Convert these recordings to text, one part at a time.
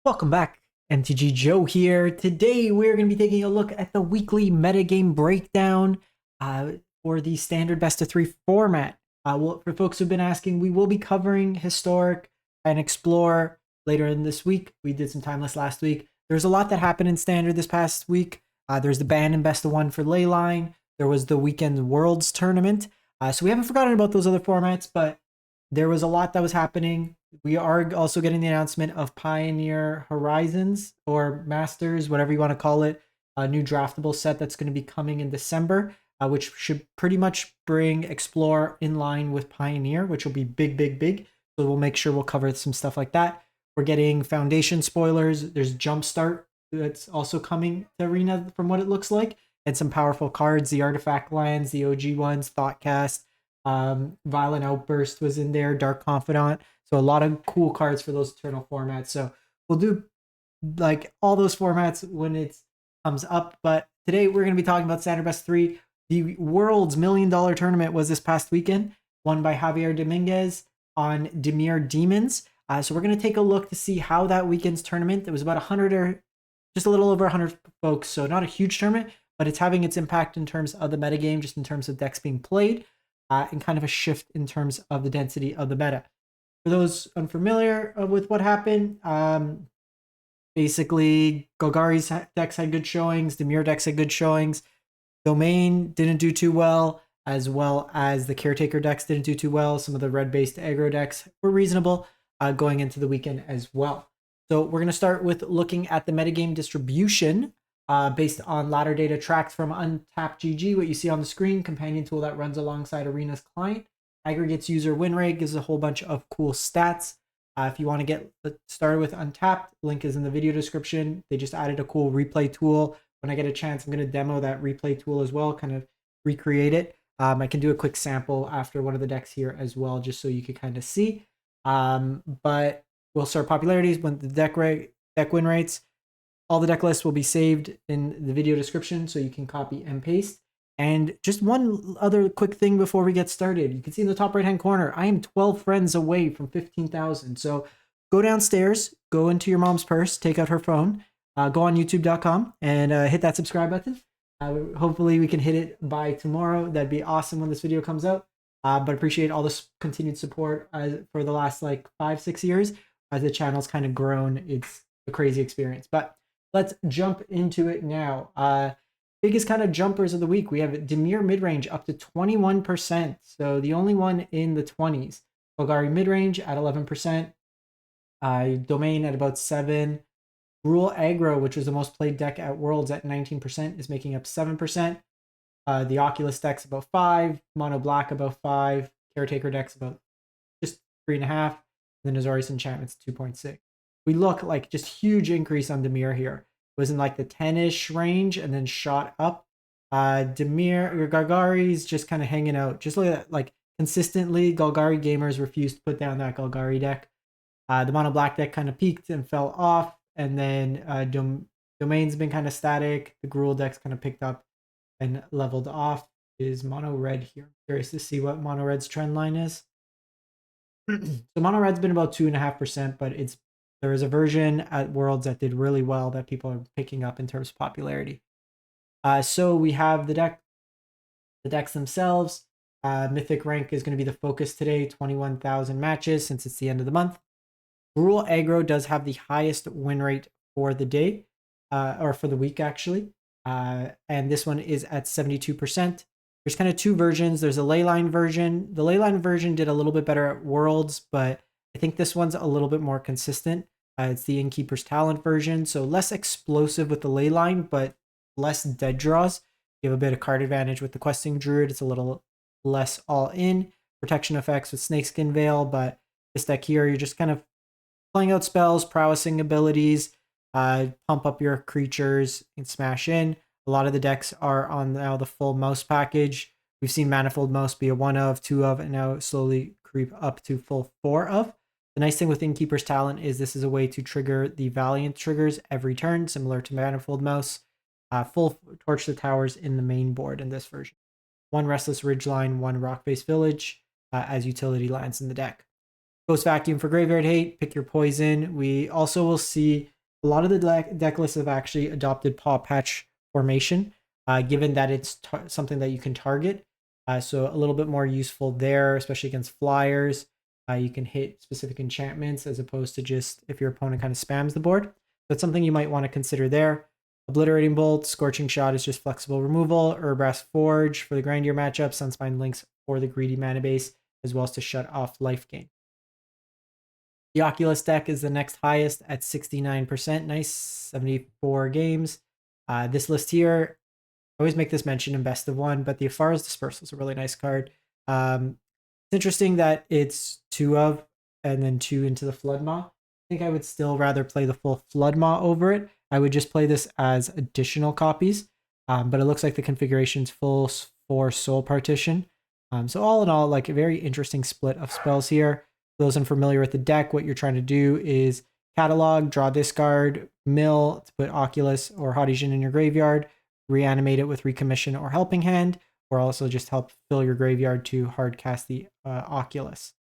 Welcome back, MTG Joe here. Today we're going to be taking a look at the weekly metagame breakdown for the standard best of three format. For folks who've been asking, we will be covering historic and explore later in this week. We did some timeless last week. There's a lot that happened in standard this past week. There's the ban and best of one for Leyline. There was the weekend Worlds tournament. So we haven't forgotten about those other formats, but there was a lot that was happening. We are also getting the announcement of Pioneer Horizons or Masters, whatever you want to call it, a new draftable set that's going to be coming in December, which should pretty much bring Explore in line with Pioneer, which will be big. So we'll make sure we'll cover some stuff like that. We're getting Foundation spoilers. There's Jumpstart that's also coming to Arena from what it looks like, and some powerful cards, the Artifact lands, the OG ones, Thoughtcast, Violent Outburst was in there, Dark Confidant. So a lot of cool cards for those Eternal formats. So we'll do like all those formats when it comes up. But today we're going to be talking about Standard Best 3. The World's $1 Million tournament was this past weekend, won by Javier Dominguez on Dimir Demons. So we're going to take a look to see how that weekend's tournament, there was about 100 or just a little over 100 folks. So not a huge tournament, but it's having its impact in terms of the metagame, just in terms of decks being played, and kind of a shift in terms of the density of the meta. For those unfamiliar with what happened, basically Golgari's decks had good showings, Dimir decks had good showings, Domain didn't do too well as the Caretaker decks didn't do too well. Some of the red-based aggro decks were reasonable going into the weekend as well. So we're going to start with looking at the metagame distribution based on ladder data tracked from Untapped GG, what you see on the screen, companion tool that runs alongside Arena's client. Aggregates user win rate, gives a whole bunch of cool stats. If you want to get started with Untapped, link is in the video description. They just added a cool replay tool. When I get a chance, I'm going to demo that replay tool as well, kind of recreate it. I can do a quick sample after one of the decks here as well, just so you can kind of see. But we'll start popularities when the deck win rates. All the deck lists will be saved in the video description, so you can copy and paste. And just one other quick thing before we get started. You can see in the top right-hand corner, I am 12 friends away from 15,000. So go downstairs, go into your mom's purse, take out her phone, go on youtube.com and hit that subscribe button. Hopefully we can hit it by tomorrow. That'd be awesome when this video comes out. But appreciate all this continued support for the last like 5-6 years as the channel's kind of grown. It's a crazy experience. But let's jump into it now. Biggest kind of jumpers of the week, we have Dimir Midrange up to 21%. So the only one in the 20s. Golgari Midrange at 11%. Domain at about 7%. Gruul Aggro, which was the most played deck at Worlds at 19%, is making up 7%. The Oculus deck's about 5%. Mono Black about 5%. Caretaker deck's about just 3.5%. And then Azorius Enchantment's 2.6%. We look like just huge increase on Dimir here. Was in like the 10-ish range and then shot up. Golgari's just kind of hanging out. Just look at that, like consistently, Golgari gamers refused to put down that Golgari deck. The Mono Black deck kind of peaked and fell off. And then Domain's been kind of static. The Gruul deck's kind of picked up and leveled off. Is Mono Red here? I'm curious to see what Mono Red's trend line is. So Mono Red's been about 2.5%, but there was a version at Worlds that did really well that people are picking up in terms of popularity. So we have the decks themselves. Mythic Rank is going to be the focus today, 21,000 matches since it's the end of the month. Gruul Aggro does have the highest win rate for the day, or for the week actually. And this one is at 72%. There's kind of two versions. There's a Leyline version. The Leyline version did a little bit better at Worlds, but I think this one's a little bit more consistent. It's the Innkeeper's Talent version, so less explosive with the Leyline, but less dead draws. You have a bit of card advantage with the Questing Druid. It's a little less all-in. Protection effects with Snakeskin Veil, but this deck here, you're just kind of playing out spells, prowessing abilities, pump up your creatures, and smash in. A lot of the decks are on now the full mouse package. We've seen Manifold Mouse be a 1 of, 2 of, and now slowly creep up to full 4 of. The nice thing with Innkeeper's Talent is this is a way to trigger the Valiant triggers every turn, similar to Manifold Mouse. Full Torch the Towers in the main board in this version. 1 Restless Ridgeline, 1 Rock-based Village as utility lands in the deck. Ghost Vacuum for Graveyard Hate, pick your poison. We also will see A lot of the deck lists have actually adopted paw patch formation, given that it's something that you can target. So a little bit more useful there, especially against flyers. You can hit specific enchantments as opposed to just if your opponent kind of spams the board. That's something you might want to consider there. Obliterating Bolt, Scorching Shot is just flexible removal. Urbrass Forge for the grindier matchup. Sunspine Links for the greedy mana base, as well as to shut off life gain. The Oculus deck is the next highest at 69%. Nice, 74 games. This list here, I always make this mention in Best of One, but the Afara's Dispersal is a really nice card. It's interesting that it's 2 of and then 2 into the Flood Maw. I think I would still rather play the full Flood Maw over it. I would just play this as additional copies, but it looks like the configuration's full for Soul Partition. So all in all, like a very interesting split of spells here. For those unfamiliar with the deck, what you're trying to do is catalog, draw discard, mill to put Oculus or Hadijin in your graveyard, reanimate it with Recommission or Helping Hand, or also just help fill your graveyard to hard cast the Oculus.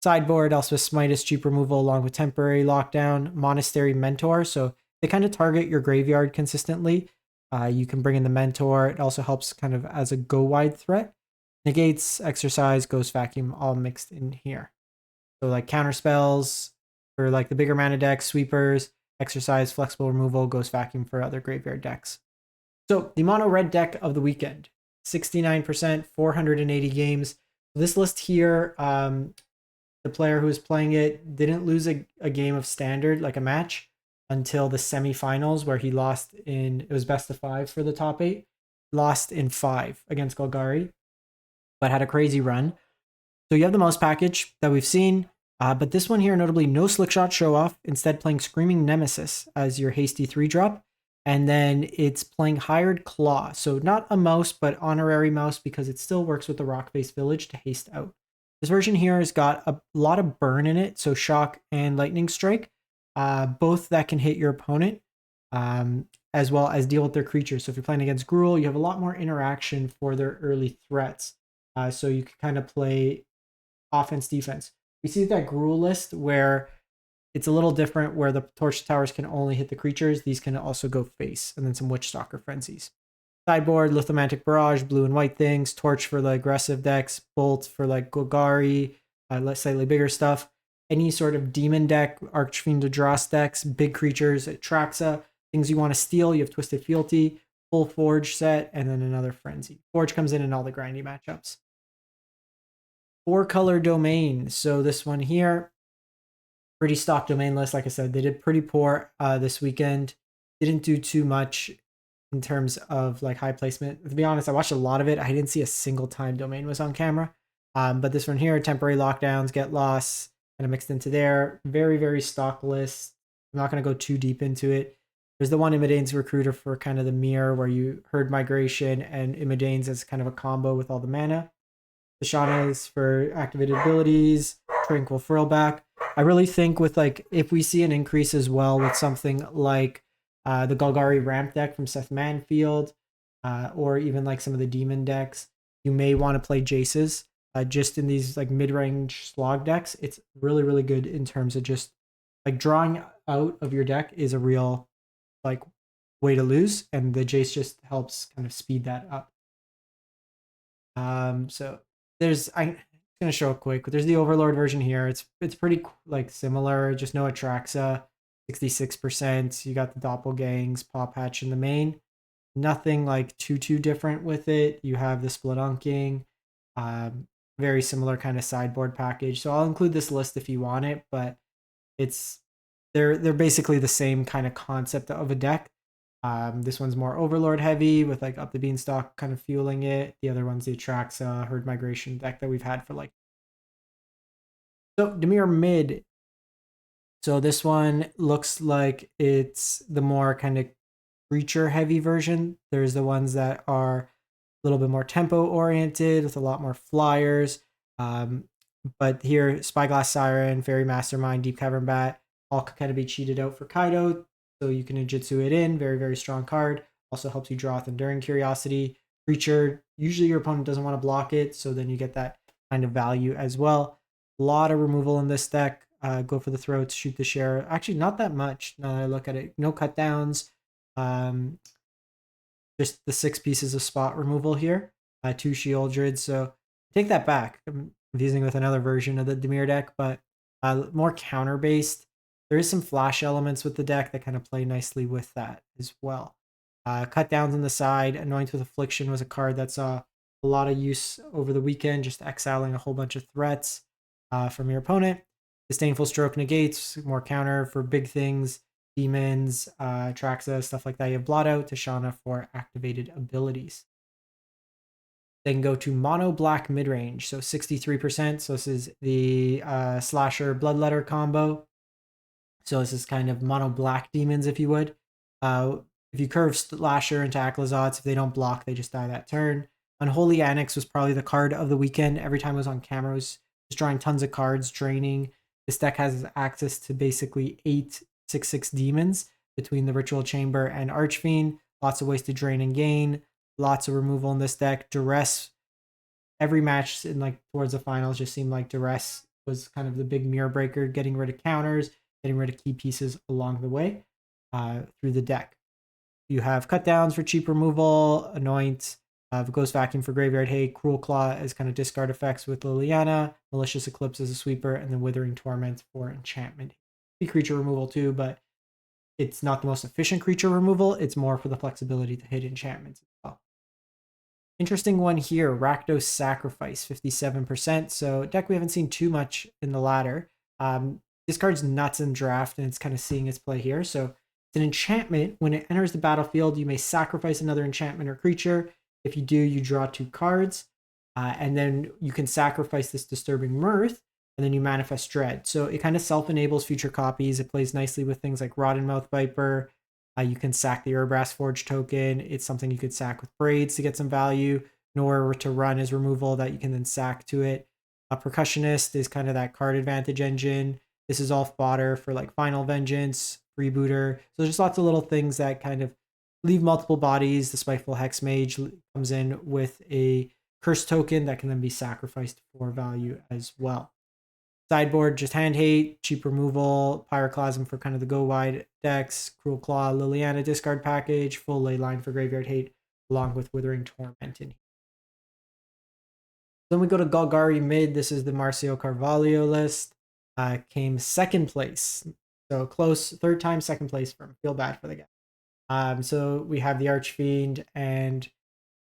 Sideboard, also Smite is cheap removal along with Temporary Lockdown, Monastery Mentor. So they kind of target your graveyard consistently. You can bring in the Mentor. It also helps kind of as a go-wide threat. Negates, Exercise, Ghost Vacuum, all mixed in here. So like counter spells for like the bigger mana decks, Sweepers, Exercise, Flexible Removal, Ghost Vacuum for other graveyard decks. So the mono red deck of the weekend, 69%, 480 games. This list here, the player who was playing it didn't lose a game of standard, like a match, until the semifinals where he lost it was best of 5 for the top 8, lost in 5 against Golgari, but had a crazy run. So you have the mouse package that we've seen, but this one here, notably no Slickshot Show Off, instead playing Screaming Nemesis as your hasty 3-drop. And then it's playing Hired Claw. So not a mouse, but honorary mouse because it still works with the Rock-based Village to haste out. This version here has got a lot of burn in it, so Shock and Lightning Strike, both that can hit your opponent, as well as deal with their creatures. So if you're playing against Gruul, you have a lot more interaction for their early threats. So you can kind of play offense, defense. We see that Gruul list where it's a little different, where the Torch Towers can only hit the creatures. These can also go face, and then some Witchstalker Frenzies. Sideboard, Lithomantic Barrage, blue and white things, Torch for the aggressive decks, Bolt for like Golgari, slightly bigger stuff. Any sort of demon deck, Archfiend Dross decks, big creatures, Traxa, things you want to steal, you have Twisted Fealty, full Forge set, and then another Frenzy. Forge comes in all the grindy matchups. 4-color domain. So this one here, pretty stock domain list. Like I said, they did pretty poor this weekend. Didn't do too much in terms of like high placement. To be honest, I watched a lot of it. I didn't see a single time domain was on camera. But this one here, Temporary Lockdowns, Get Lost, kind of mixed into there. Very, very stock list. I'm not going to go too deep into it. There's the one Imidane's Recruiter for kind of the mirror where you Herd Migration and Imidane's as kind of a combo with all the mana. The Shauna's for activated abilities, Tranquil Furlback. I really think with like, if we see an increase as well with something like the Golgari Ramp deck from Seth Manfield, or even like some of the demon decks, you may want to play Jace's. Just in these like mid-range slog decks, it's really, really good in terms of just like drawing out of your deck is a real like way to lose, and the Jace just helps kind of speed that up. So I'm gonna show it quick, but there's the Overlord version here. It's pretty like similar, just no Atraxa, 66%. You got the Doppelgangs, Paw Patch in the main. Nothing like too different with it. You have the Split Unking, very similar kind of sideboard package. So I'll include this list if you want it, but they're basically the same kind of concept of a deck. This one's more Overlord heavy with like Up the Beanstalk kind of fueling it. The other one's the Atraxa Herd Migration deck that we've had for like. So Dimir Mid. So this one looks like it's the more kind of creature heavy version. There's the ones that are a little bit more tempo oriented with a lot more flyers. But here, Spyglass Siren, Fairy Mastermind, Deep Cavern Bat, all could kind of be cheated out for Kaido. So you can ninjutsu it in. Very, very strong card. Also helps you draw with Enduring Curiosity. Creature, usually your opponent doesn't want to block it, so then you get that kind of value as well. A lot of removal in this deck. go for the throats, shoot the share. Actually, not that much now that I look at it. No cut downs. Um, just the 6 pieces of spot removal here. 2 Shieldred. So take that back. I'm confusing with another version of the Dimir deck, but more counter based. There is some flash elements with the deck that kind of play nicely with that as well. Cut downs on the side. Anoint with Affliction was a card that saw a lot of use over the weekend, just exiling a whole bunch of threats from your opponent. Disdainful Stroke negates, more counter for big things. Demons, Traxa, stuff like that. You have Blot Out, Tashana for activated abilities. Then go to Mono Black Midrange, so 63%. So this is the Slasher Bloodletter combo. So this is kind of Mono Black Demons, if you would. If you curve Slasher into Aclazots, if they don't block, they just die that turn. Unholy Annex was probably the card of the weekend. Every time it was on camera, it was just drawing tons of cards, draining. This deck has access to basically 8 6/6 demons between the Ritual Chamber and Archfiend. Lots of ways to drain and gain. Lots of removal in this deck. Duress. Every match in like towards the finals just seemed like Duress was kind of the big mirror breaker, getting rid of counters, getting rid of key pieces along the way through the deck. You have cut downs for cheap removal, Anoint, Ghost Vacuum for Graveyard Hate, Cruel Claw as kind of discard effects with Liliana, Malicious Eclipse as a sweeper, and then Withering Torment for enchantment. Be creature removal too, but it's not the most efficient creature removal. It's more for the flexibility to hit enchantments as well. Interesting one here, Rakdos Sacrifice, 57%. So deck we haven't seen too much in the ladder. This card's nuts in draft, and it's kind of seeing its play here. So it's an enchantment. When it enters the battlefield, you may sacrifice another enchantment or creature. If you do, you draw 2 cards. And then you can sacrifice this Disturbing Mirth, and then you manifest Dread. So it kind of self-enables future copies. It plays nicely with things like Rotten Mouth Viper. You can sack the Urbrass Forge token. It's something you could sack with Braids to get some value. Nowhere to Run is removal that you can then sack to it. A Percussionist is kind of that card advantage engine. This is all fodder for like Final Vengeance, Freebooter. So there's just lots of little things that kind of leave multiple bodies. The Spiteful Hex Mage comes in with a Curse token that can then be sacrificed for value as well. Sideboard, just Hand Hate, cheap removal, Pyroclasm for kind of the go wide decks, Cruel Claw, Liliana discard package, full ley line for Graveyard Hate, along with Withering Torment in here. Then we go to Golgari Mid. This is the Marcio Carvalho list. Came second place. So close, third time second place for him. Feel bad for the guy. So we have the Archfiend and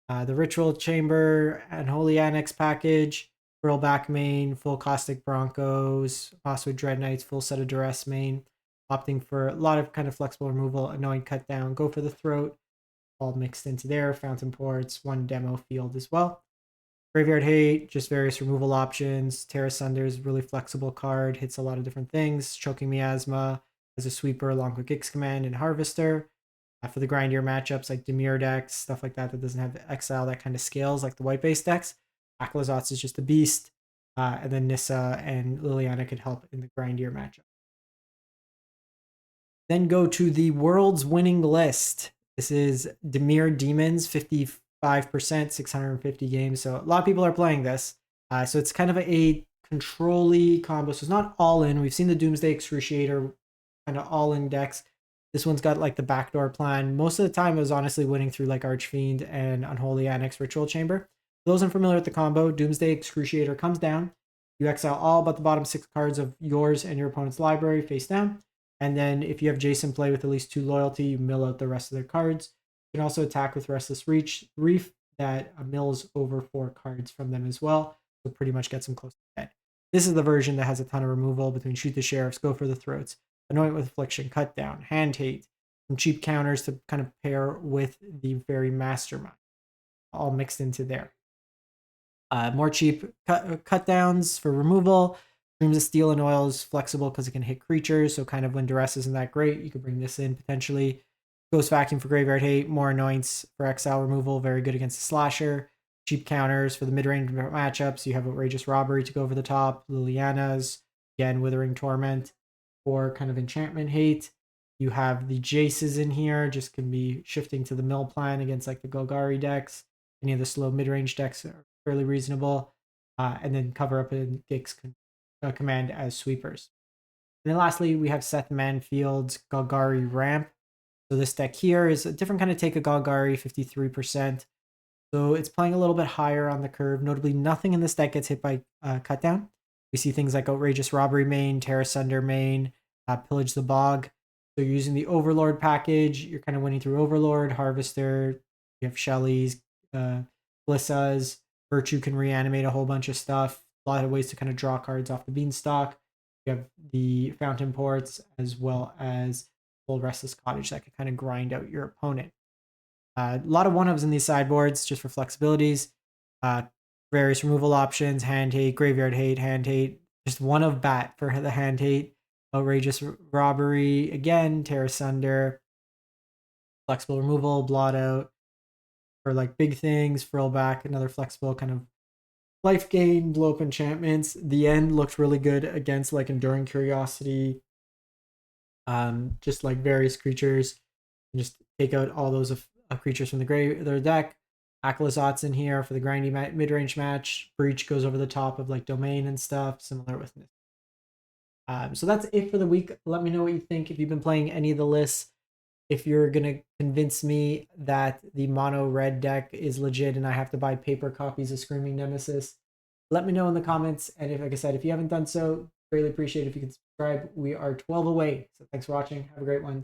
the Ritual Chamber and Holy Annex package. Gruul back main, full Caustic Broncos, Mosswood Dread Knights, full set of Duress main, opting for a lot of kind of flexible removal, Annoying Cut Down, Go for the Throat, all mixed into there, Fountain Ports, 1 demo field as well. Graveyard Hate, just various removal options. Terra Sunder's really flexible card, hits a lot of different things. Choking Miasma as a sweeper along with Gix Command and Harvester. For the grindier matchups like Dimir decks, stuff like that doesn't have exile that kind of scales like the white base decks. Aclazots is just a beast, and then Nissa and Liliana could help in the grindier matchup. Then go to the world's winning list. This is Dimir Demons, 55%, 650 games. So a lot of people are playing this. So it's kind of a control-y combo. So it's not all in. We've seen the Doomsday Excruciator kind of all in decks. This one's got like the backdoor plan. Most of the time it was honestly winning through like Archfiend and Unholy Annex Ritual Chamber. For those unfamiliar with the combo, Doomsday Excruciator comes down. You exile all but the bottom 6 cards of yours and your opponent's library face down. And then if you have Jason play with at least 2 loyalty, you mill out the rest of their cards. You can also attack with Restless Reef that mills over 4 cards from them as well. So pretty much gets them close to dead. This is the version that has a ton of removal between Shoot the Sheriffs, Go for the Throats, Anoint with Affliction, Cut Down, Hand Hate, some cheap counters to kind of pair with the very Mastermind, all mixed into there. More cheap cut downs for removal. Dreams of Steel and Oil is flexible because it can hit creatures. So kind of when Duress isn't that great, you could bring this in potentially. Ghost Vacuum for Graveyard Hate. More Annoyance for exile removal. Very good against the Slasher. Cheap counters for the mid-range matchups. You have Outrageous Robbery to go over the top. Liliana's. Again, Withering Torment. Or kind of Enchantment Hate. You have the Jaces in here. Just can be shifting to the mill plan against like the Golgari decks. Any of the slow mid-range decks are fairly reasonable, and then cover up in Gix Command as sweepers. And then lastly, we have Seth Manfield's Golgari Ramp. So this deck here is a different kind of take of Golgari, 53%. So it's playing a little bit higher on the curve. Notably, nothing in this deck gets hit by cut down. We see things like Outrageous Robbery main, Terra Sunder main, Pillage the Bog. So you're using the Overlord package. You're kind of winning through Overlord, Harvester. You have Shelly's, Blissas. Virtue can reanimate a whole bunch of stuff. A lot of ways to kind of draw cards off the Beanstalk. You have the Fountain Ports as well as full Restless Cottage that can kind of grind out your opponent. A lot of one-ups in these sideboards just for flexibilities. Various removal options, hand hate, graveyard hate, hand hate. Just one of bat for the hand hate. Outrageous Robbery, again, Terra Sunder. Flexible removal, blot out. For like big things, frill back, another flexible kind of life gain, blow up enchantments. The end looked really good against like Enduring Curiosity. Just like various creatures. And just take out all those creatures from their deck. Akalazots in here for the grindy mid-range match. Breach goes over the top of like Domain and stuff, similar with this. So that's it for the week. Let me know what you think if you've been playing any of the lists. If you're gonna convince me that the mono red deck is legit and I have to buy paper copies of Screaming Nemesis, let me know in the comments. And if, like I said, if you haven't done so, greatly appreciate it if you can subscribe. We are 12 away. So thanks for watching. Have a great one.